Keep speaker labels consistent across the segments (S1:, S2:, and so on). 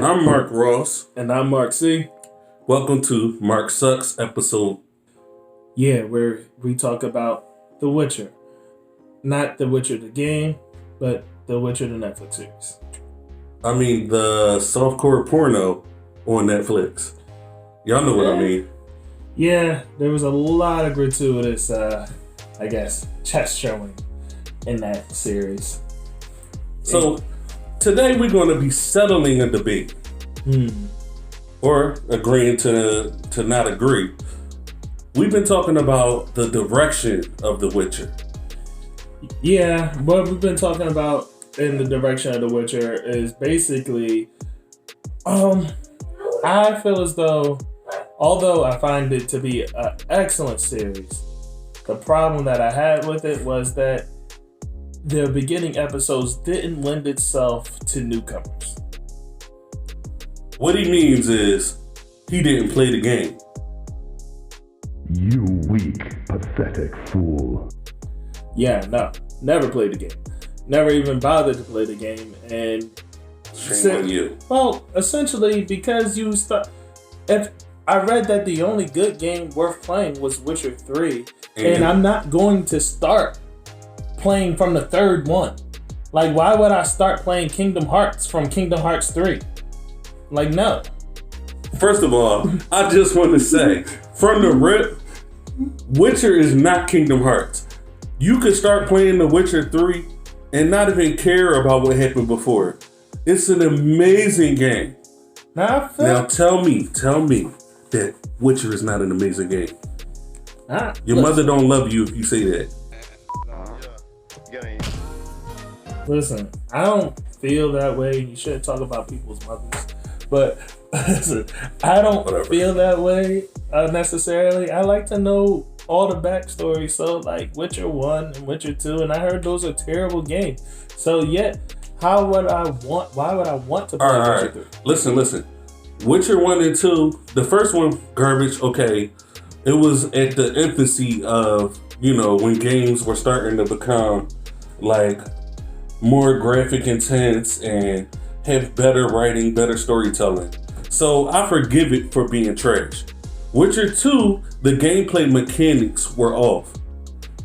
S1: I'm Mark Ross.
S2: And I'm MarcSuxx.
S1: Welcome to MarcSuxx episode.
S2: Yeah, where we talk about The Witcher. Not The Witcher the game, but The Witcher the Netflix series.
S1: I mean, the softcore porno on Netflix. Y'all know what I mean.
S2: Yeah, there was a lot of gratuitous, chest showing in that series.
S1: So, today we're going to be settling a debate. Or agreeing to not agree. We've been talking about the direction of The Witcher.
S2: Yeah, what we've been talking about in the direction of The Witcher is basically, I feel as though, although I find it to be an excellent series, the problem that I had with it was that the beginning episodes didn't lend itself to newcomers.
S1: What he means is he didn't play the game.
S3: You weak, pathetic fool.
S2: Yeah, no, never played the game. Never even bothered to play the game. And
S1: Shame on you.
S2: Well, essentially because if I read that the only good game worth playing was Witcher 3, and I'm not going to start playing from the third one. Like, why would I start playing Kingdom Hearts from Kingdom Hearts 3? Like, no.
S1: First of all, I just want to say, from the rip, Witcher is not Kingdom Hearts. You could start playing The Witcher 3 and not even care about what happened before. It's an amazing game. Now tell me that Witcher is not an amazing game. Your mother don't love you if you say that.
S2: Listen, I don't feel that way. You shouldn't talk about people's mothers. But listen, I don't feel that way necessarily. I like to know all the backstory. So like Witcher 1 and Witcher 2, and I heard those are terrible games. So yet, why would I want to play Witcher 3?
S1: Listen. Witcher 1 and 2, the first one, garbage, okay. It was at the infancy of, when games were starting to become like more graphic intense and have better writing, better storytelling. So I forgive it for being trash. Witcher 2, the gameplay mechanics were off,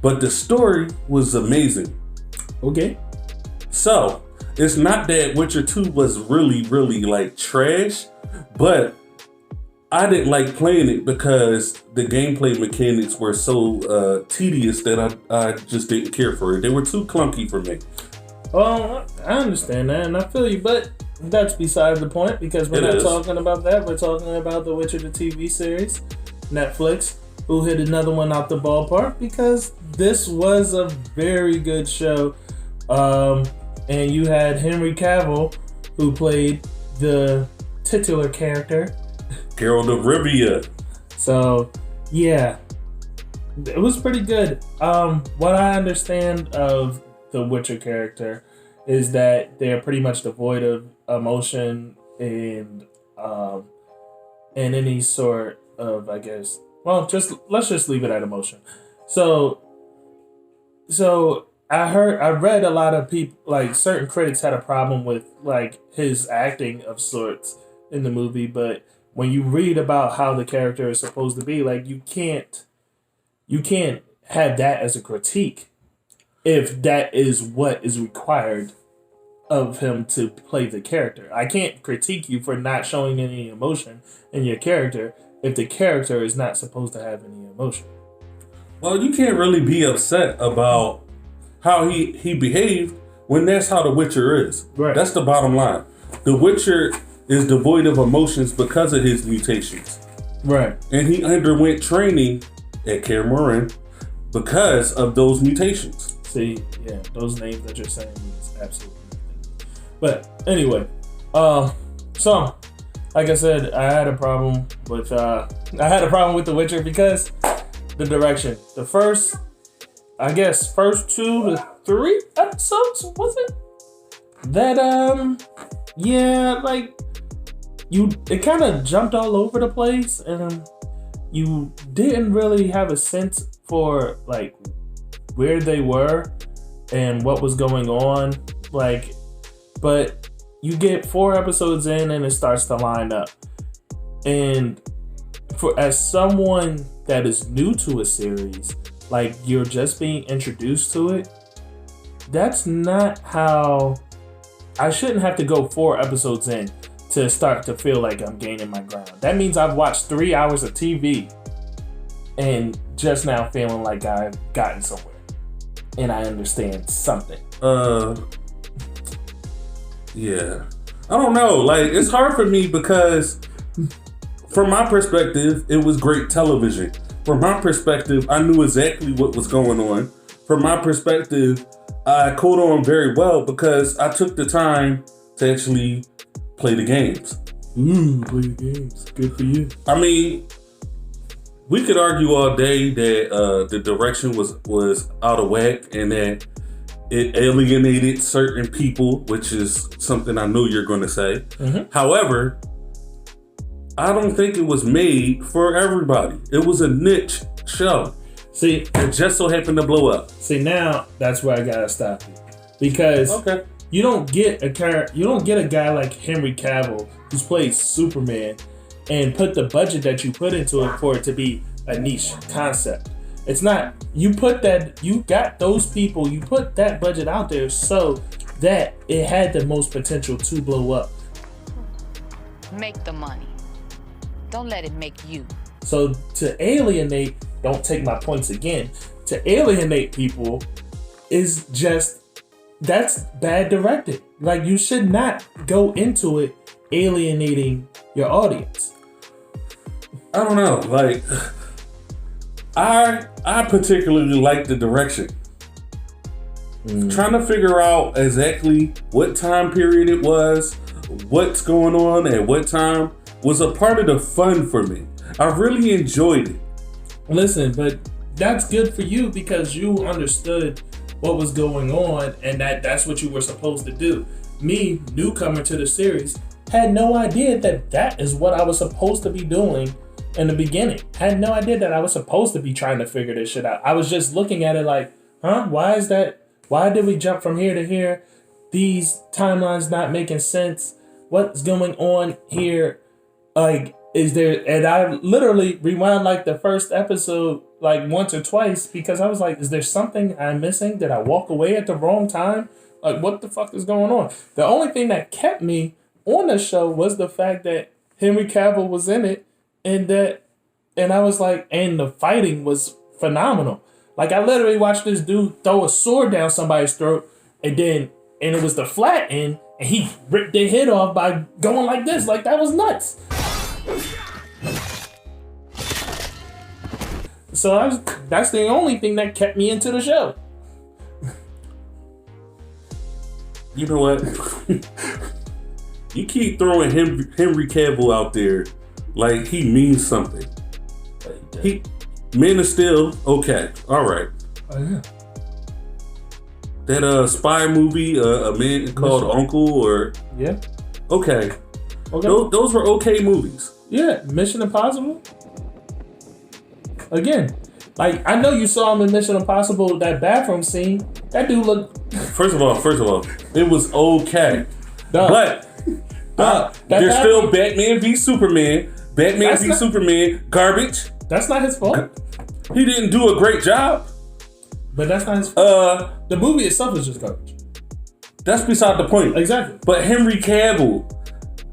S1: but the story was amazing.
S2: Okay.
S1: So it's not that Witcher 2 was really, really like trash, but I didn't like playing it because the gameplay mechanics were so tedious that I just didn't care for it. They were too clunky for me.
S2: Well, I understand that, and I feel you, but that's beside the point because we're not talking about that. We're talking about The Witcher, the TV series, Netflix, who hit another one out the ballpark because this was a very good show. And you had Henry Cavill, who played the titular character,
S1: Geralt of Rivia.
S2: So, yeah, it was pretty good. What I understand of the Witcher character is that they're pretty much devoid of emotion and any sort of, let's just leave it at emotion. So I read a lot of people, like certain critics had a problem with like his acting of sorts in the movie, but when you read about how the character is supposed to be, like you can't have that as a critique if that is what is required of him to play the character. I can't critique you for not showing any emotion in your character if the character is not supposed to have any emotion.
S1: Well, you can't really be upset about how he behaved when that's how The Witcher is.
S2: Right.
S1: That's the bottom line. The Witcher is devoid of emotions because of his mutations.
S2: Right.
S1: And he underwent training at Kaer Morhen because of those mutations.
S2: See, yeah, those names that you're saying means absolutely nothing. But anyway, so like I said, I had a problem with The Witcher because the direction. The first 2 to 3 episodes, was it? That it kind of jumped all over the place, and you didn't really have a sense for like where they were and what was going on. Like, but you get 4 episodes in and it starts to line up. And as someone that is new to a series, like you're just being introduced to it, that's not how. I shouldn't have to go 4 episodes in to start to feel like I'm gaining my ground. That means I've watched 3 hours of TV and just now feeling like I've gotten somewhere and I understand something.
S1: Yeah. I don't know. Like, it's hard for me because from my perspective, it was great television. From my perspective, I knew exactly what was going on. From my perspective, I caught on very well because I took the time to actually play the games.
S2: Play the games. Good for you.
S1: I mean, we could argue all day that the direction was out of whack and that it alienated certain people, which is something I know you're going to say.
S2: Mm-hmm.
S1: However, I don't think it was made for everybody. It was a niche show.
S2: See,
S1: it just so happened to blow up.
S2: See, now that's where I gotta stop you, because you don't get a guy like Henry Cavill who's played Superman and put the budget that you put into it for it to be a niche concept. It's not. You got those people. You put that budget out there so that it had the most potential to blow up.
S4: Make the money. Don't let it make you.
S2: So to alienate, don't take my points again, to alienate people is that's bad directing. Like, you should not go into it alienating your audience.
S1: I don't know. Like, I particularly like the direction. Trying to figure out exactly what time period it was, what's going on at what time was a part of the fun for me. I really enjoyed it.
S2: Listen, but that's good for you because you understood what was going on and that's what you were supposed to do. Me, newcomer to the series, had no idea that is what I was supposed to be doing in the beginning. Had no idea that I was supposed to be trying to figure this shit out. I was just looking at it like, why is that? Why did we jump from here to here? These timelines not making sense. What's going on here? Like, and I literally rewound like the first episode like once or twice because I was like, is there something I'm missing? Did I walk away at the wrong time? Like, what the fuck is going on? The only thing that kept me on the show was the fact that Henry Cavill was in it and I was like, and the fighting was phenomenal. Like, I literally watched this dude throw a sword down somebody's throat and it was the flat end and he ripped their head off by going like this. Like, that was nuts. So that's the only thing that kept me into the show.
S1: You know what? You keep throwing Henry Cavill out there like he means something. Man of Steel, okay, all right.
S2: Oh yeah.
S1: That spy movie, a man called Uncle, or
S2: yeah.
S1: Okay. Those were okay movies.
S2: Yeah, Mission Impossible. Again, like, I know you saw him in Mission Impossible, that bathroom scene. That dude looked.
S1: First of all, it was okay. But there's still Batman v Superman. Superman, garbage.
S2: That's not his fault.
S1: He didn't do a great job.
S2: But that's not his fault. The movie itself is just garbage.
S1: That's beside the point.
S2: Exactly.
S1: But Henry Cavill,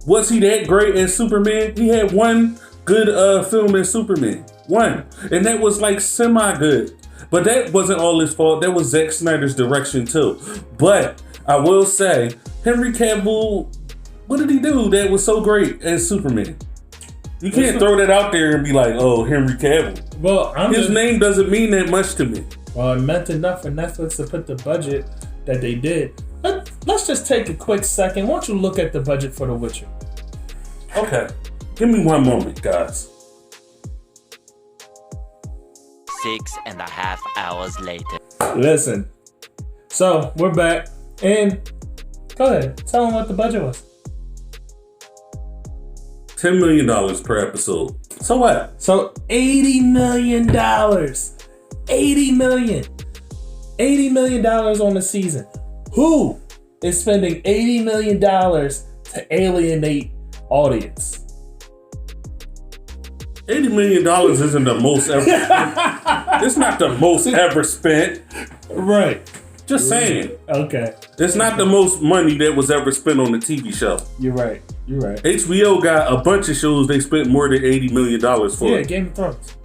S1: was he that great as Superman? He had one good film as Superman. One. And that was like semi-good. But that wasn't all his fault. That was Zack Snyder's direction too. But I will say, Henry Cavill, what did he do that was so great as Superman? You can't throw that out there and be like, oh, Henry Cavill.
S2: Well,
S1: his name doesn't mean that much to me.
S2: Well, it meant enough for Netflix to put the budget that they did. Let's just take a quick second. Why don't you look at the budget for The Witcher?
S1: Okay. Give me one moment, guys.
S5: 6.5 hours later.
S2: Listen. So, we're back. And go ahead. Tell them what the budget was.
S1: $10 million per episode. So what?
S2: So $80 million. $80 million. $80 million on the season. Who is spending $80 million to alienate audience.
S1: $80 million isn't the most ever spent. It's not the most ever spent.
S2: Right.
S1: Just saying.
S2: Okay.
S1: It's not the most money that was ever spent on a TV show.
S2: You're right.
S1: HBO got a bunch of shows they spent more than $80 million for.
S2: Yeah, Game of Thrones.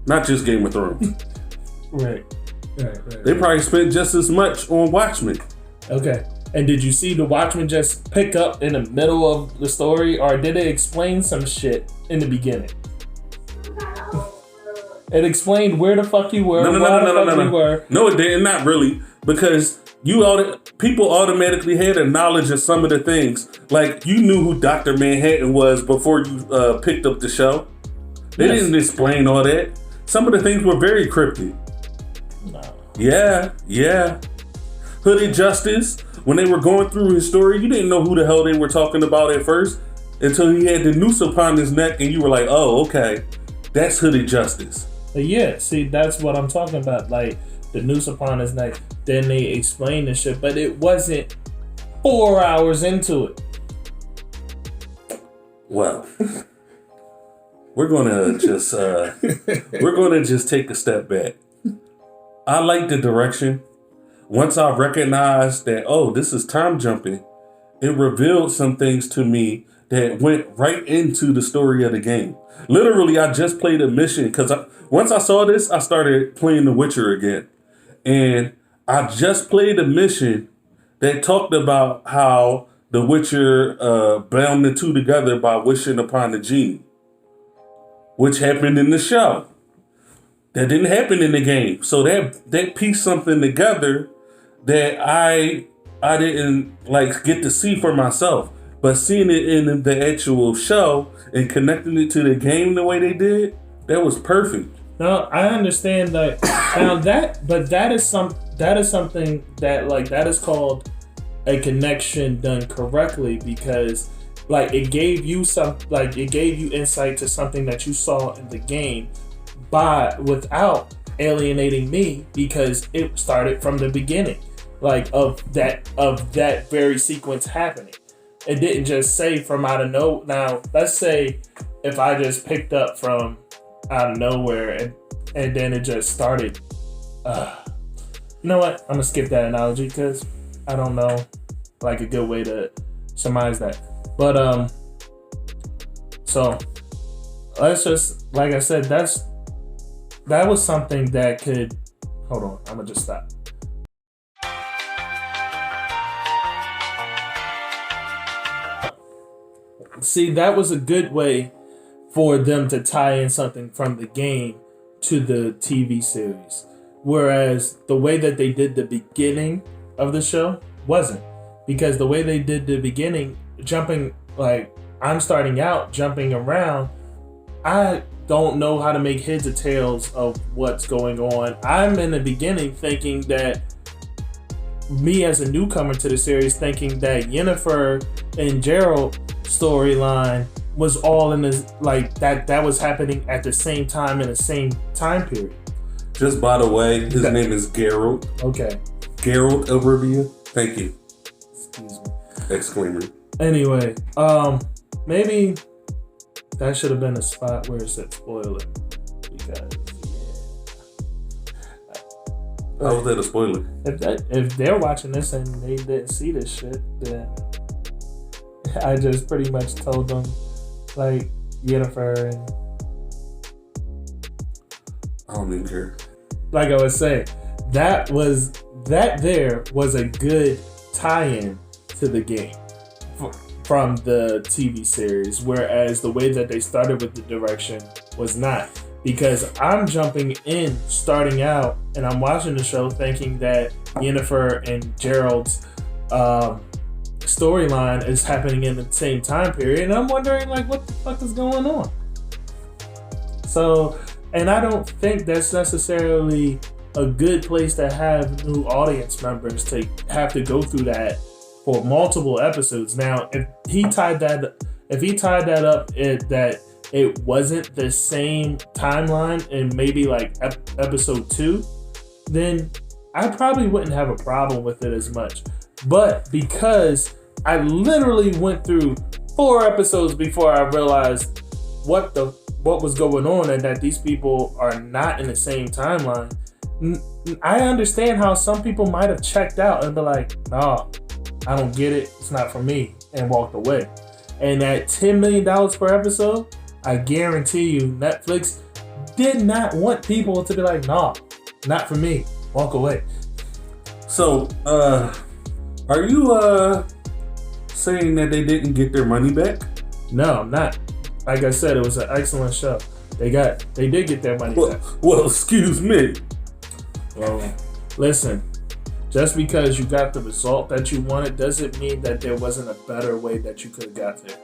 S1: Not just Game of Thrones.
S2: Right.
S1: They probably spent just as much on Watchmen.
S2: Okay. And did you see the Watchmen just pick up in the middle of the story, or did it explain some shit in the beginning? It explained where the fuck you were, were.
S1: No, it didn't. Not really, because people automatically had a knowledge of some of the things. Like, you knew who Dr. Manhattan was before you picked up the show. They didn't explain all that. Some of the things were very cryptic.
S2: No.
S1: Yeah. Hooded Justice, when they were going through his story, you didn't know who the hell they were talking about at first until he had the noose upon his neck and you were like, oh, okay, that's Hooded Justice.
S2: But yeah, see, that's what I'm talking about. Like, the noose upon his neck, then they explained the shit, but it wasn't 4 hours into it.
S1: Well, we're gonna just take a step back. I like the direction. Once I recognized that, oh, this is time jumping, it revealed some things to me that went right into the story of the game. Literally, I just played a mission because once I saw this, I started playing The Witcher again. And I just played a mission that talked about how The Witcher bound the two together by wishing upon the genie, which happened in the show. That didn't happen in the game. So that pieced something together that I didn't get to see for myself. But seeing it in the actual show and connecting it to the game the way they did, that was perfect.
S2: No, I understand that. Now that is something that is called a connection done correctly, because it gave you insight to something that you saw in the game, without alienating me, because it started from the beginning, of that very sequence happening. It didn't just say from out of nowhere. Now, let's say if I just picked up from out of nowhere and then it just started. You know what? I'm gonna skip that analogy because I don't know a good way to surmise that. But so let's just, like I said, that was something that could. Hold on, I'm gonna just stop. See, that was a good way for them to tie in something from the game to the TV series. Whereas the way that they did the beginning of the show wasn't. Because the way they did the beginning, I'm starting out, jumping around, I don't know how to make heads or tails of what's going on. I'm in the beginning thinking that, me as a newcomer to the series, thinking that Yennefer and Geralt storyline was all in this, that was happening at the same time in the same time period.
S1: Just by the way, his name is Geralt.
S2: Okay.
S1: Geralt of Rivia. Thank you.
S2: Excuse me.
S1: Exclaimer.
S2: Anyway, maybe that should have been a spot where it said spoiler, because
S1: how was that a spoiler?
S2: If they're watching this and they didn't see this shit, then I just pretty much told them, Yennefer and...
S1: I don't even care.
S2: Like I was saying, that was a good tie-in to the game from the TV series, whereas the way that they started with the direction was not. Because I'm jumping in, starting out, and I'm watching the show thinking that Yennefer and Gerald's storyline is happening in the same time period, and I'm wondering what the fuck is going on. So, and I don't think that's necessarily a good place to have new audience members to have to go through that for multiple episodes. Now, if he tied that up, that it wasn't the same timeline in maybe episode 2, then I probably wouldn't have a problem with it as much. But because I literally went through 4 episodes before I realized what was going on and that these people are not in the same timeline, I understand how some people might have checked out and be like, nah, I don't get it. It's not for me, and walked away. And at $10 million per episode, I guarantee you Netflix did not want people to be like, nah, not for me, walk away.
S1: So, are you saying that they didn't get their money back?
S2: No, I'm not. Like I said, it was an excellent show. They did get their money back.
S1: Well, excuse me.
S2: Well, listen, just because you got the result that you wanted doesn't mean that there wasn't a better way that you could have got there.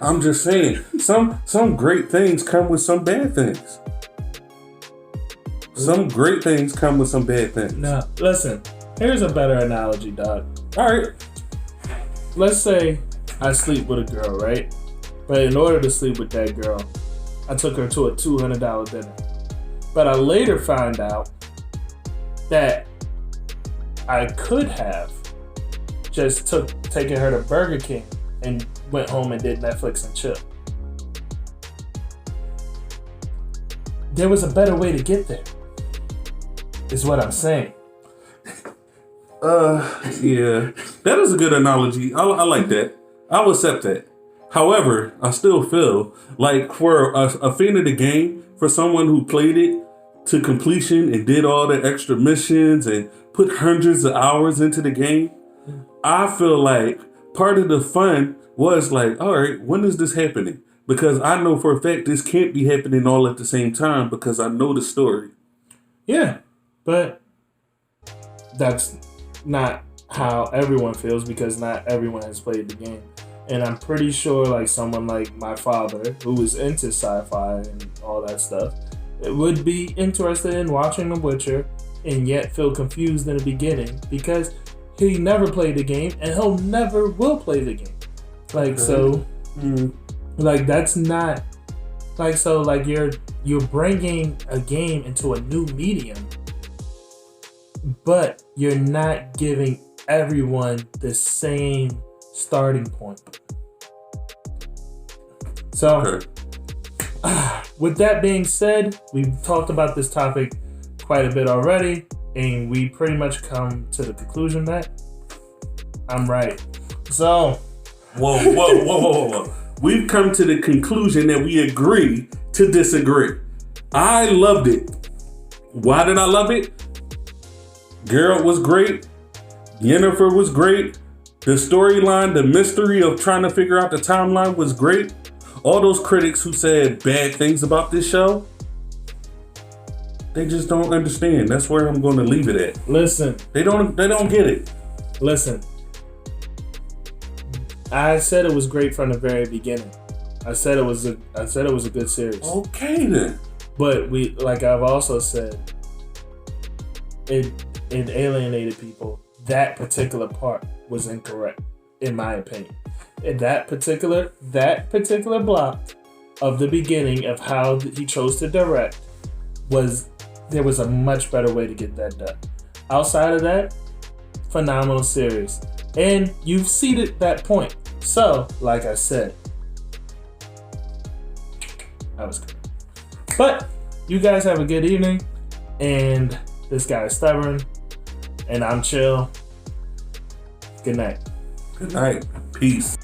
S1: I'm just saying, some great things come with some bad things. Some great things come with some bad things.
S2: No, listen, here's a better analogy, dog.
S1: All right.
S2: Let's say I sleep with a girl, right? But in order to sleep with that girl, I took her to a $200 dinner. But I later found out that I could have just taken her to Burger King and went home and did Netflix and chill. There was a better way to get there, is what I'm saying.
S1: Yeah, that is a good analogy. I like that. I'll accept that. However, I still feel like for a fan of the game, for someone who played it to completion and did all the extra missions and put hundreds of hours into the game, I feel like part of the fun was like, all right, when is this happening? Because I know for a fact this can't be happening all at the same time because I know the story.
S2: Yeah, but that's not how everyone feels because not everyone has played the game. And I'm pretty sure like someone like my father, who is into sci-fi and all that stuff, would be interested in watching The Witcher and yet feel confused in the beginning because he never played the game and he'll never will play the game. Like, so, like, that's not, like, so, like, you're bringing a game into a new medium, but you're not giving everyone the same starting point. So, with that being said, we've talked about this topic quite a bit already, and we pretty much come to the conclusion that I'm right. So,
S1: Whoa. We've come to the conclusion that we agree to disagree. I loved it. Why did I love it? Geralt was great. Yennefer was great. The storyline, the mystery of trying to figure out the timeline was great. All those critics who said bad things about this show, they just don't understand. That's where I'm going to leave it at.
S2: Listen.
S1: They don't get it.
S2: Listen. I said it was great from the very beginning. I said it was a good series.
S1: Okay then.
S2: But like I've also said, it alienated people. That particular part was incorrect, in my opinion. And that particular block of the beginning of how he chose to direct there was a much better way to get that done. Outside of that, phenomenal series. And you've seeded that point. So, like I said, I was good. But you guys have a good evening. And this guy is stubborn. And I'm chill. Good night.
S1: Good night. Peace.